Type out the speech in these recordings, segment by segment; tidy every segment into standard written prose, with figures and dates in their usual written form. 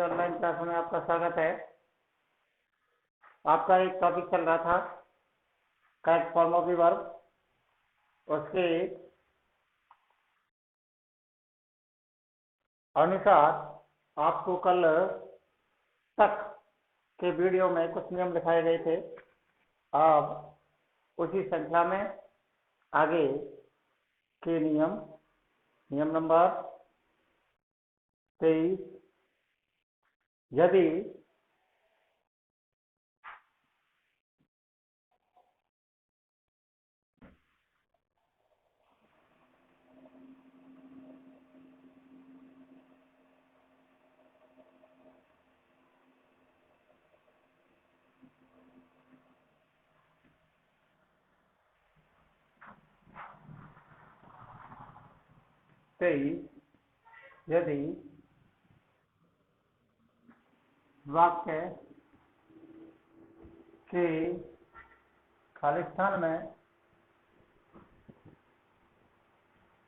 Online class में आपका स्वागत है। आपका एक टॉपिक चल रहा था correct form of the verb. उसके अनुसार आपको कल तक के वीडियो में कुछ नियम दिखाए गए थे। अब उसी श्रृंखला में आगे के नियम नंबर 23, यदि वाक्य के खाली स्थान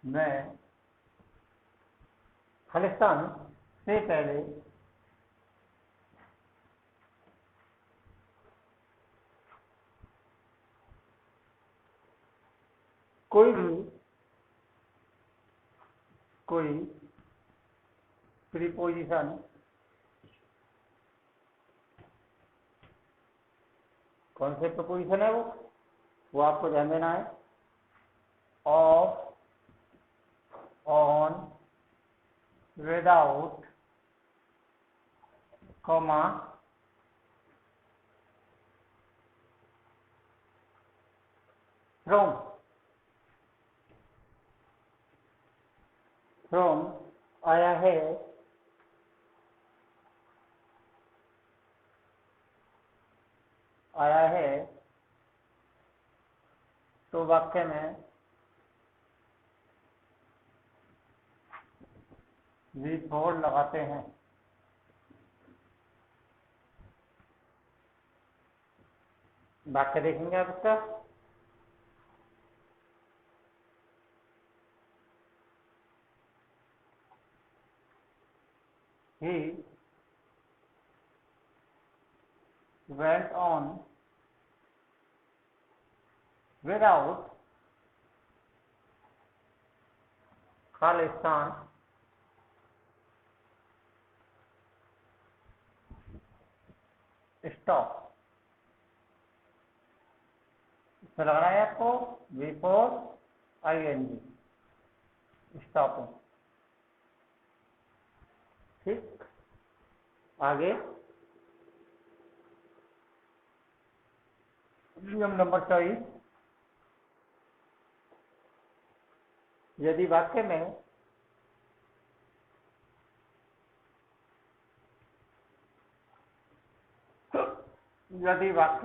में खाली स्थान से पहले कोई प्रीपोजिशन कौन से प्रीपोजिशन है वो आपको ध्यान देना है। Of, on, without, comma, from आया है तो वाक्य में बिफोर लगाते हैं। वाक्य देखेंगे आप इसका। He went on without Khalistan stop. इसमें लगाना है आपको बिफोर ING स्टॉपिंग। ठीक, आगे नियम नंबर 24, यदि वाक्य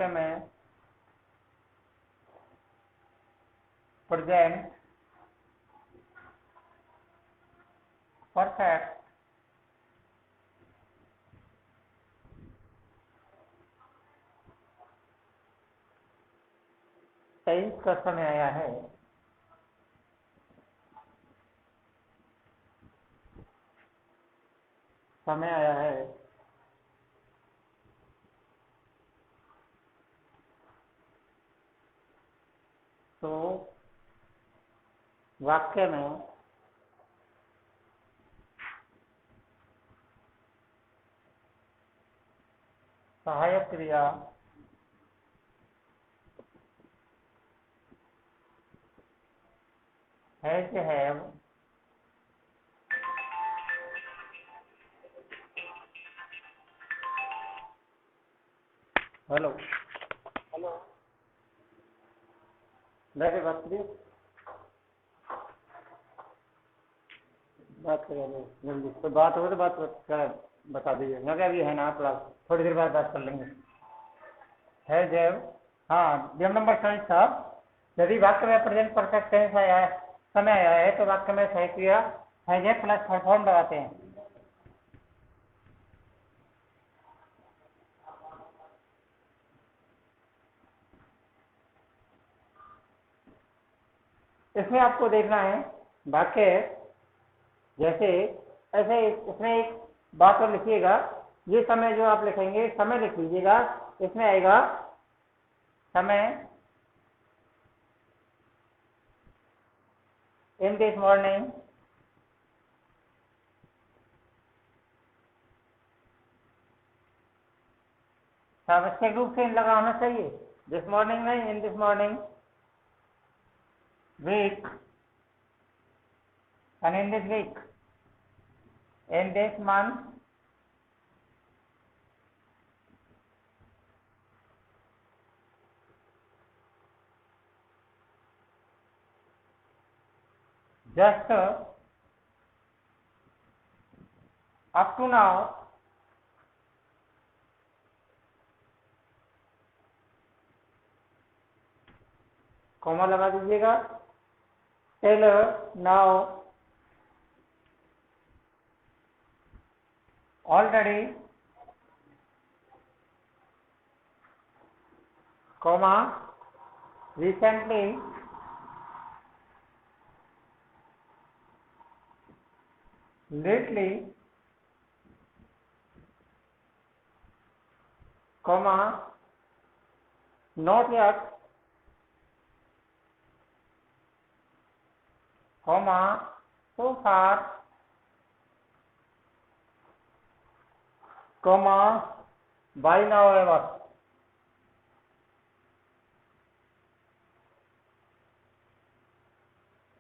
में प्रेजेंट परफेक्ट टेंस का समय आया है तो वाक्य में सहायक क्रिया हैज, हैव, हेलो मेरे बात करिए, बात करिए जल्दी। तो बात हो तो बात बता दीजिए। मैं क्या अभी है ना क्लास, थोड़ी देर बाद बात कर लेंगे। है जैव। हाँ, नियम नंबर 24 साहब, यदि वाक्य में प्रेजेंट परफेक्ट टेंस आया है, समय आया है तो वाक्य में सहायक क्रिया हैज है प्लस फॉर्म लगाते हैं। इसमें आपको देखना है वाक्य जैसे ऐसे इसमें एक बात और लिखिएगा ये समय जो आप लिखेंगे, समय लिख लीजिएगा, इसमें आएगा समय इन दिस मॉर्निंग, आवश्यक रूप से इन लगा होना चाहिए, दिस मॉर्निंग नहीं, in this morning, week and in this week, in this month, just up to now, comma लगा दीजिएगा, till now, already, comma, recently, lately, comma, not yet, comma, so far, comma, by now ever.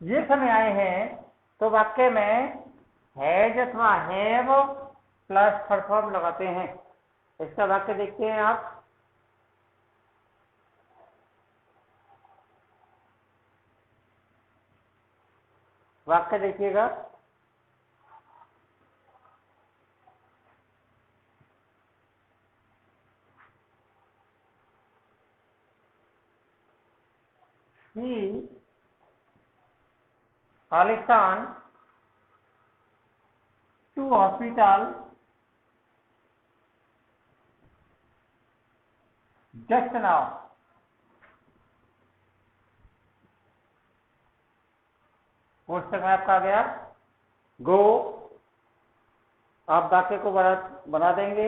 ये समय आए हैं तो वाक्य में has अथवा हैव प्लस थर्ड फॉर्म लगाते हैं। इसका वाक्य देखते हैं आप, वाक्य देखिएगा, ही आलिशान टू हॉस्पिटल जस्ट नाउ। पुस्तक में आपका आ गया गो, आप वाक्य को बना देंगे।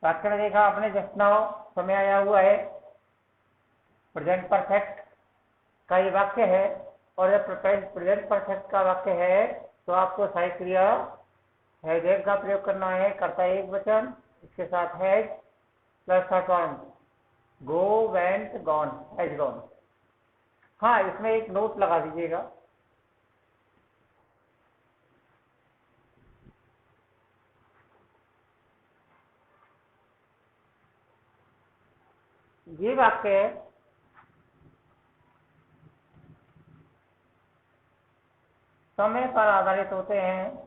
वाक्य में देखा आपने जस्ट नाउ समय आया हुआ है, प्रेजेंट परफेक्ट का ये वाक्य है, और जब प्रेजेंट परफेक्ट का वाक्य है तो आपको सहायक क्रिया हैज का प्रयोग करना है, कर्ता एक वचन, इसके साथ has plus third form, go went gone, has gone. हाँ, इसमें एक नोट लगा दीजिएगा, ये वाक्य समय पर आधारित होते हैं,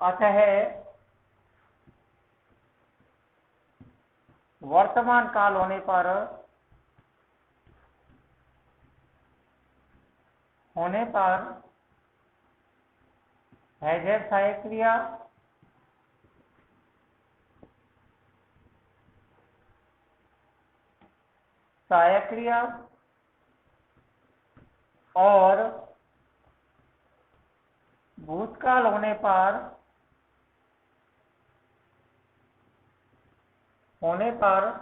अतः वर्तमान काल होने पर हैज सहायक क्रिया, सहायक क्रिया और भूतकाल होने पर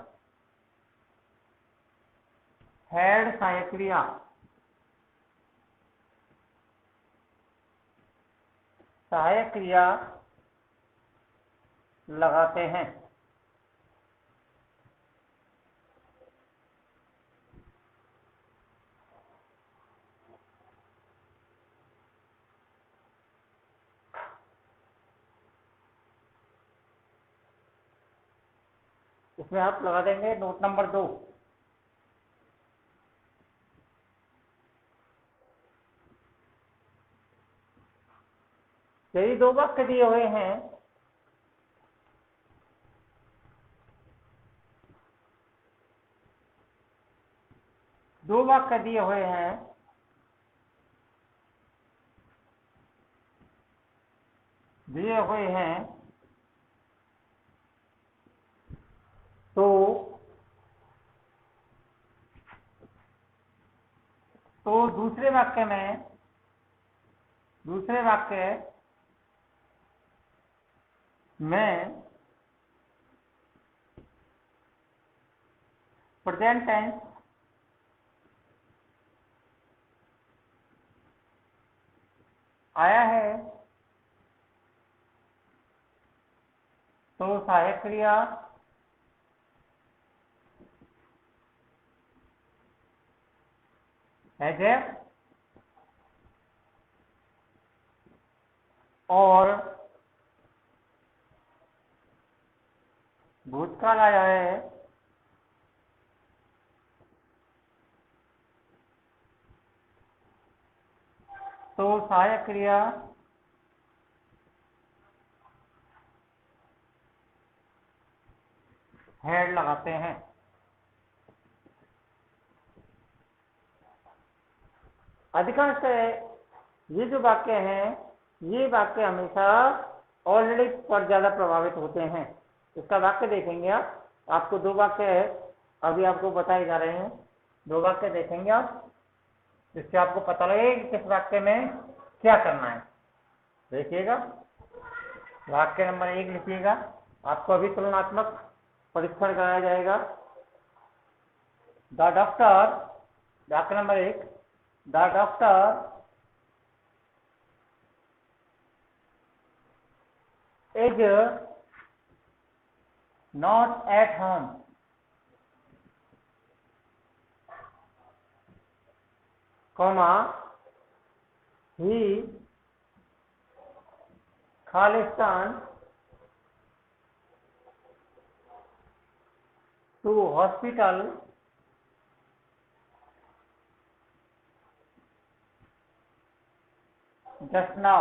हैड सहायक क्रिया। सहायक क्रिया लगाते हैं। इसमें आप लगा देंगे नोट नंबर 2। यही दो वाक्य दिए हुए हैं, दो वाक्य दिए हुए हैं, तो तो दूसरे वाक्य में प्रेजेंट टेंस आया है तो सहायक क्रिया हैज है, और भूतकाल आया है तो सहायक क्रिया हैड लगाते हैं। अधिकांश ये जो वाक्य हैं, ये वाक्य हमेशा ऑलरेडी पर ज्यादा प्रभावित होते हैं। इसका वाक्य देखेंगे आप, आपको दो वाक्य है अभी आपको बताए जा रहे हैं, दो वाक्य देखेंगे आप, जिससे आपको पता लगेगा कि किस वाक्य में क्या करना है। देखिएगा, वाक्य नंबर 1 लिखिएगा, आपको अभी तुलनात्मक परीक्षण कराया जाएगा। द डॉक्टर, वाक्य number 1, the doctor is not at home, comma he Khalistan to hospital just now।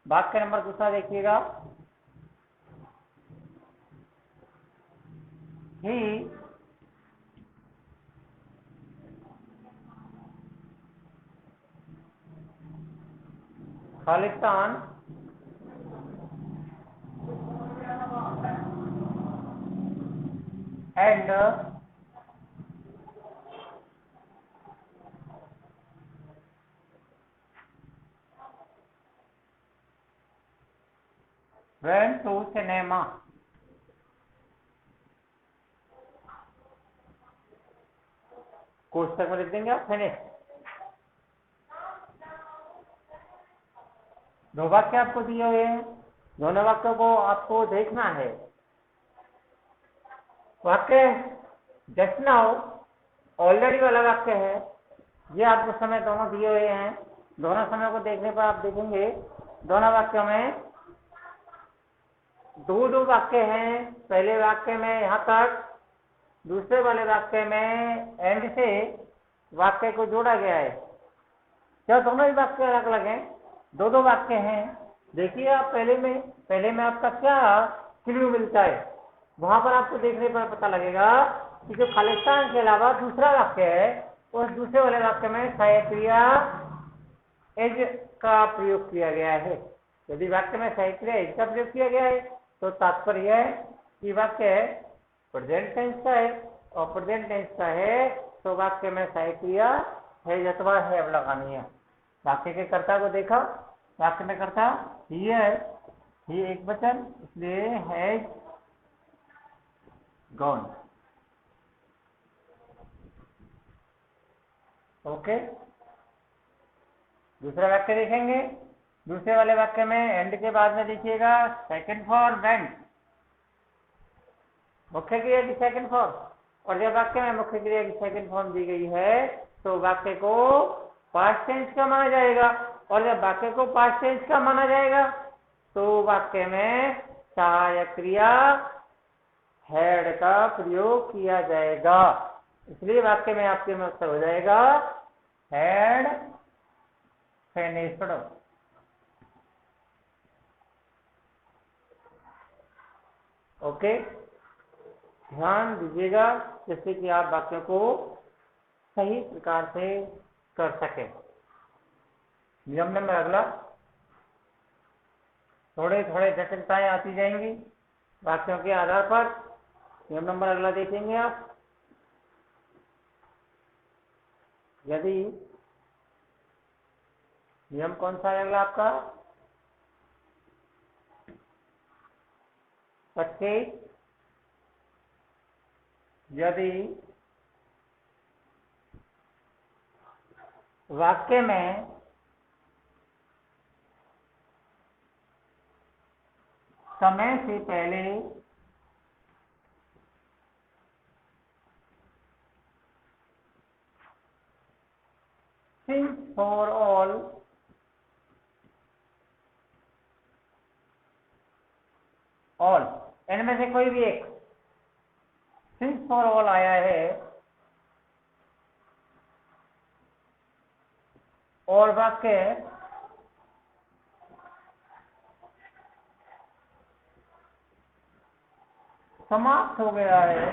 वाक्य नंबर दूसरा देखिएगा, ही खालिस्तान एंड went to cinema। कोष्टक में लिख देंगे आप फिनिश। दो वाक्य आपको दिए हुए हैं, दोनों वाक्यों को आपको देखना है। वाक्य जस्ट नाउ ऑलरेडी वाला वाक्य है, ये आपको समय दोनों दिए हुए हैं। दोनों समय को देखने पर आप देखेंगे दोनों वाक्यों में दो वाक्य हैं। पहले वाक्य में यहाँ तक, दूसरे वाले वाक्य में एंड से वाक्य को जोड़ा गया है। क्या दोनों ही वाक्य अलग अलग हैं? दो वाक्य हैं। देखिए आप पहले में आपका क्या क्लू मिलता है, वहां पर आपको देखने पर पता लगेगा कि जो खालिस्तान के अलावा दूसरा वाक्य है, उस दूसरे वाले वाक्य में सहायक क्रिया एज का प्रयोग किया गया है। यदि वाक्य में सहायक क्रिया एज का प्रयोग किया गया है तो तात्पर्य है कि वाक्य प्रेजेंट टेंस का है, और प्रेजेंट टेंस का है तो वाक्य में सहायक क्रिया है अथवा हैव लगानी है। वाक्य के कर्ता को देखा, वाक्य में कर्ता ही है, ही एक वचन, इसलिए हैज गॉन। ओके, दूसरा वाक्य देखेंगे। दूसरे वाले वाक्य में एंड के बाद में देखिएगा सेकंड फॉर्म वेंट, मुख्य क्रिया की सेकंड फॉर्म, और जब वाक्य में मुख्य क्रिया की सेकंड फॉर्म दी गई है तो वाक्य को पास्ट टेंस का माना जाएगा, और जब वाक्य को पास्ट टेंस का माना जाएगा तो वाक्य में सहायक क्रिया हैड का प्रयोग किया जाएगा। इसलिए वाक्य में आपके में उत्तर हो जाएगा हैड फिनिश्ड। ओके, ध्यान दीजिएगा जिससे कि आप वाक्यों को सही प्रकार से कर सके। नियम नंबर अगला, थोड़े थोड़े जटिलताएं आती जाएंगी, वाक्यों के आधार पर नियम नंबर अगला देखेंगे आप। यदि नियम कौन सा है अगला आपका 25, यदि वाक्य में समय से पहले सिंस फॉर ऑल इनमें से कोई भी एक सिंस फॉर ऑल आया है और वाक्य समाप्त हो गया है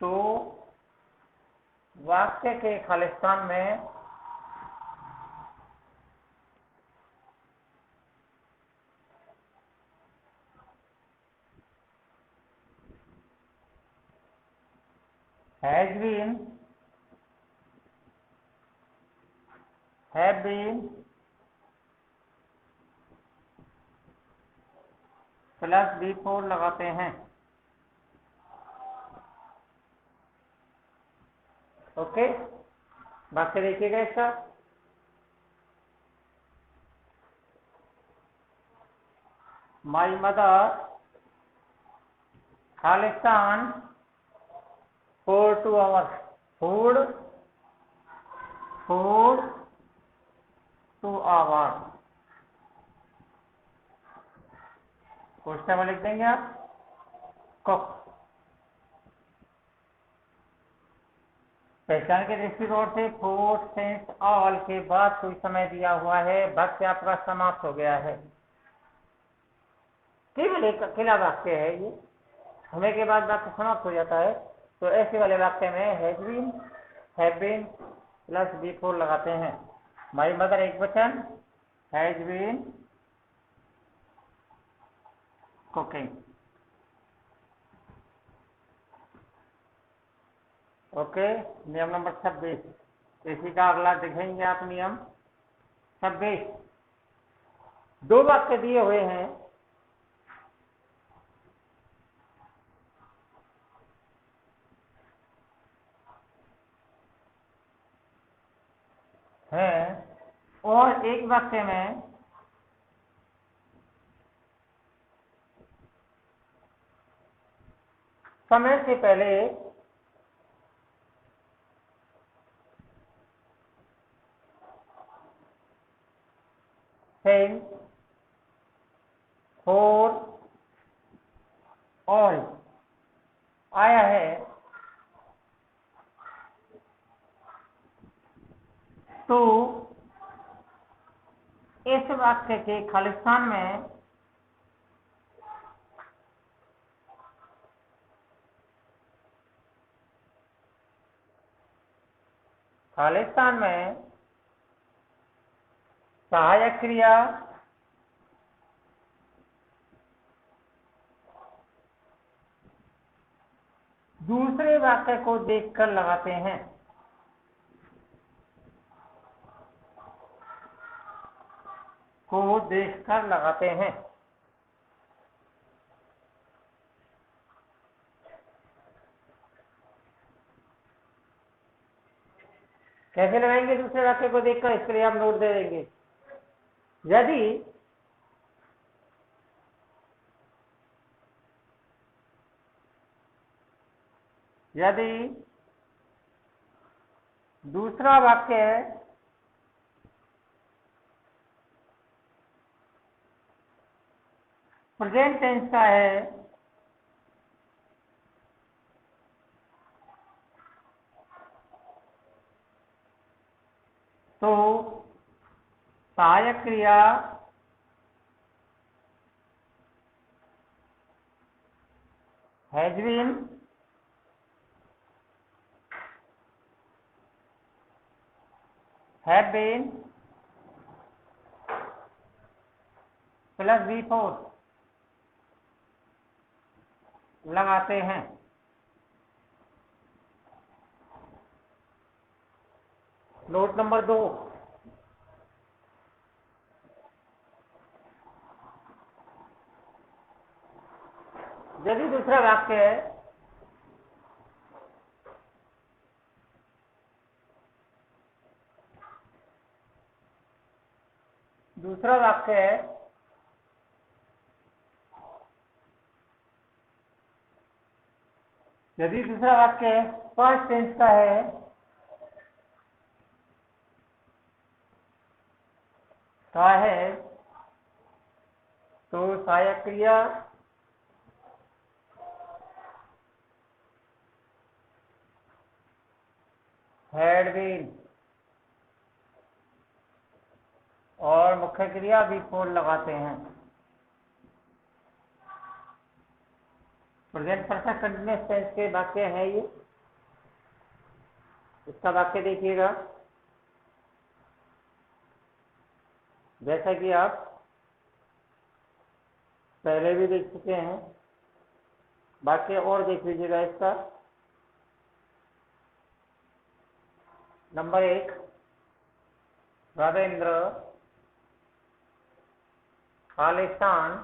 तो वाक्य के खालिस्तान में has been, have been plus B4 लगाते हैं। ओके, वाक्य देखिएगा इसका। माई मदर खालिस्तान for 2 hours food for 2 hours question में लिख देंगे आप कुक। पहचान के दृष्टिकोण से फोर सेंस ऑल के बाद कोई समय दिया हुआ है, वाक्य आपका समाप्त हो गया है, केवल एक अकेला वाक्य है ये, होने के बाद वाक्य समाप्त हो जाता है। तो ऐसे वाले वाक्य में has been, have been plus B4 लगाते हैं। माई मदर एक वचन, हैज बीन कुकिंग। ओके, नियम नंबर 26, इसी का अगला देखेंगे आप। नियम 26, दो वाक्य दिए हुए हैं, और एक वाक्य में समय से पहले सेंस फॉर ऑल आया है, तो इस वाक्य के खालिस्तान में सहायक क्रिया दूसरे वाक्य को देखकर लगाते हैं। कैसे लगाएंगे दूसरे वाक्य को देखकर, इसके लिए आप नोट दे देंगे। यदि दूसरा वाक्य प्रेजेंट टेंस का है, तो सहायक क्रिया has been have been plus V4 लगाते हैं। नोट नंबर 2, यदि दूसरा वाक्य है यदि दूसरा वाक्य पास्ट टेंस का है तो सहायक क्रिया हैड बीन और मुख्य क्रिया V4 लगाते हैं। प्रेजेंट परफेक्ट कंटीन्यूअस टेंस के वाक्य है ये। इसका वाक्य देखिएगा, जैसा कि आप पहले भी देख चुके हैं। वाक्य और देख लीजिएगा इसका। Number 1, Ravindra Khalistan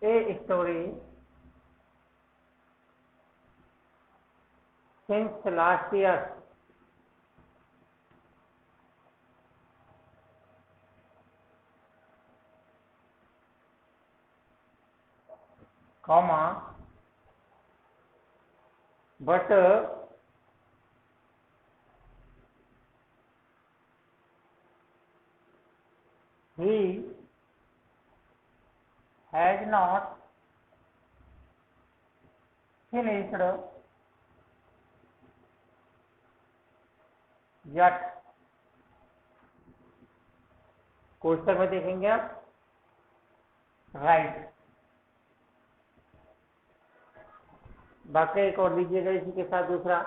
a story since last year. Comma but he has not finished yet। कोष्टक में देखेंगे आप, राइट। वाक्य एक और लीजिएगा इसी के साथ दूसरा।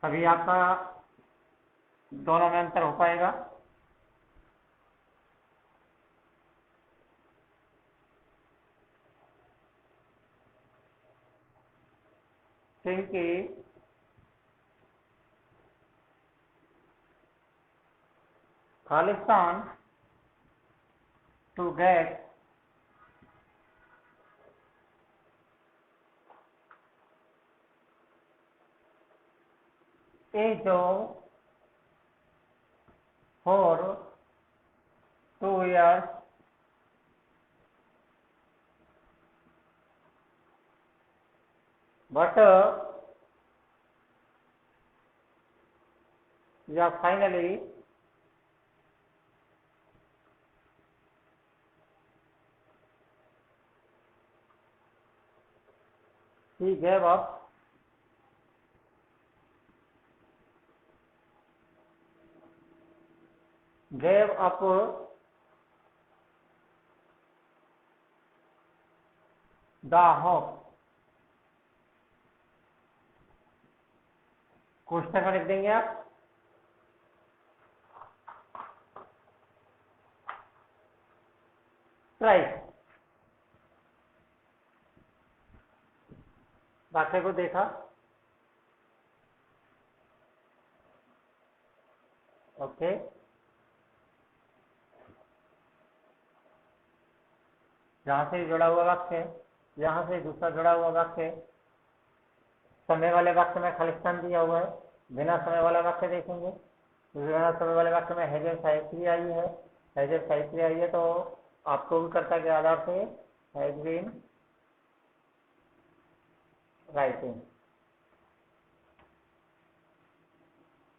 अभी आपका दोनों में अंतर हो पाएगा। क्योंकि खालिस्तान to get a job for 2 years but finally he gave up the hope। कोष्टक में लिख देंगे आप, राइट। वाक्य को देखा, ओके। जहां से जुड़ा हुआ वाक्य, यहाँ से दूसरा जुड़ा हुआ वाक्य। समय वाले वाक्य में खालिस्तान दिया हुआ है। बिना समय वाला वाक्य देखेंगे, बिना समय वाले वाक्य में हैजर साहित्य आई है। हैजर साहित्य आई है तो आपको भी कर्ता के आधार से हैज बीन राइटिंग।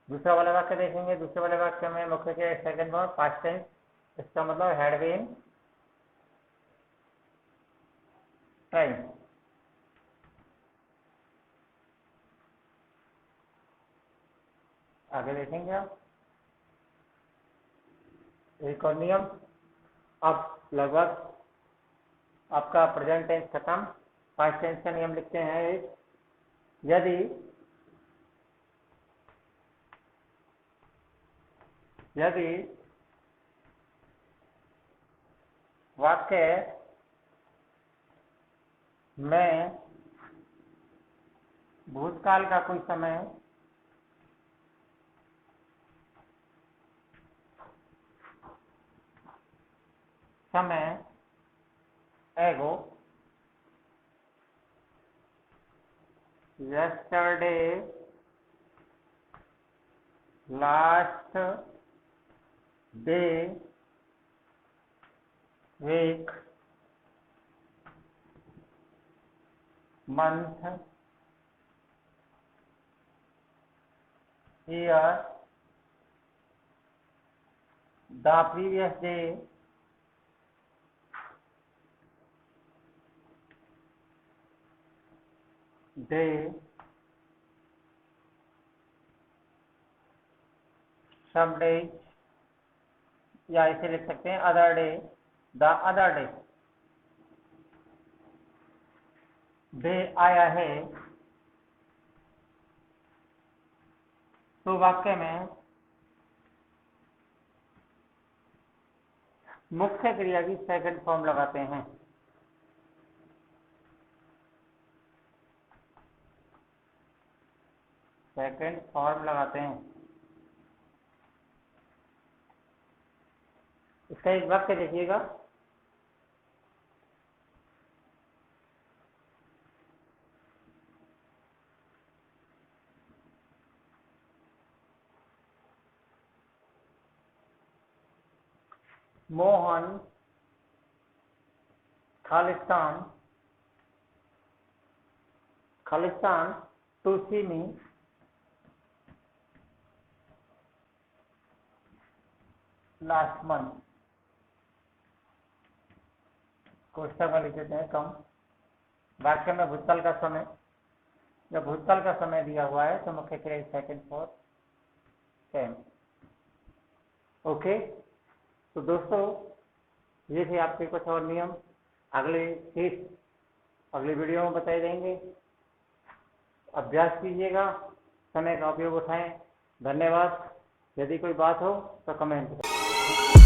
दूसरा वाला वाक्य देखेंगे, दूसरे वाले वाक्य में मुख्य के सेकंड वर्ब पास्ट टेंस, इसका मतलब हैड बीन ट्राइंग। आगे देखेंगे आप एक और नियम। अब लगभग आपका प्रेजेंट टेंस खत्म, पास्ट टेंस का नियम लिखते हैं एक। यदि यदि वाक्य में भूतकाल का कोई समय एगो, yesterday, last day, week, month, year, the previous day, some days, या इसे लिख सकते हैं other day, the other day. Day आया है तो वाक्य में मुख्य क्रिया की सेकंड फॉर्म लगाते हैं। सेकंड फॉर्म लगाते हैं। इसका एक वाक्य देखिएगा, मोहन खालिस्तान to see me last month. कोष्ठक में लिख देते हैं कम। वाक्य में भूतकाल का समय, जब भूतकाल का समय दिया हुआ है तो मुख्य क्रिया सेकंड फॉर सेम। ओके, तो दोस्तों ये थे आपके कुछ और नियम, अगले वीडियो में बताए जाएंगे। अभ्यास कीजिएगा, समय का उपयोग उठाएं। धन्यवाद। यदि कोई बात हो तो कमेंट करें।